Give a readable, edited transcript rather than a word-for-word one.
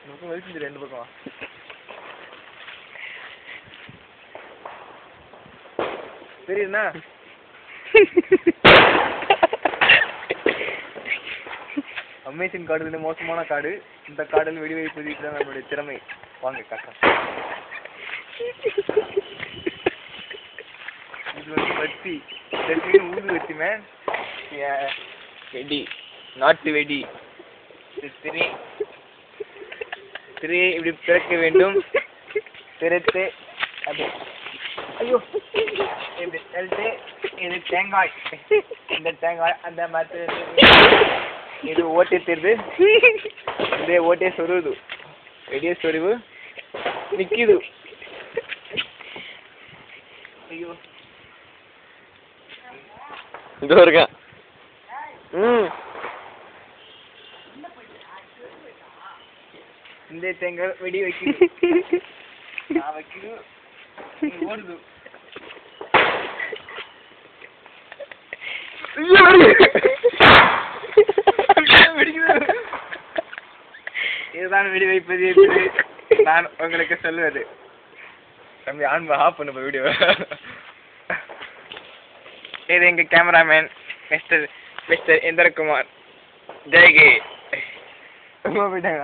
பக்கம் வலிச்சு ரெண்டு பக்கம் தெரியுதுண்ணா அமேசின் காடு மோசமான காடு. இந்த காடில் வெடி வைப்பது தான் நம்மளுடைய திறமை. வாங்க காக்கா. இது வந்து வத்தி ஊது வத்தி மேன். வெடி நாட்டு வெடி. திரையை இப்படி திறக்க வேண்டும். திறத்து அது ஐயோ இப்படி தள்ளிட்டு இது தேங்காய். இந்த தேங்காய் அந்த மரத்து இது ஓட்டை தெரியுது. இந்த ஓட்டை சொருவுது. வெடிய சொருவு நிக்குது. ஐயோ இதோ இருக்கேன். இந்த தேங்காய் வெடி வைக்குது. நான் வைக்குது ஓடுது. இதுதான் வெடி வைப்பது என்று நான் உங்களுக்கு சொல்லுவது. தம்பி ஆஃப் பண்ண வீடியோ. இது எங்க கேமராமேன் மிஸ்டர் இந்திரகுமார். ஜெய்கே. போயிட்டாங்க.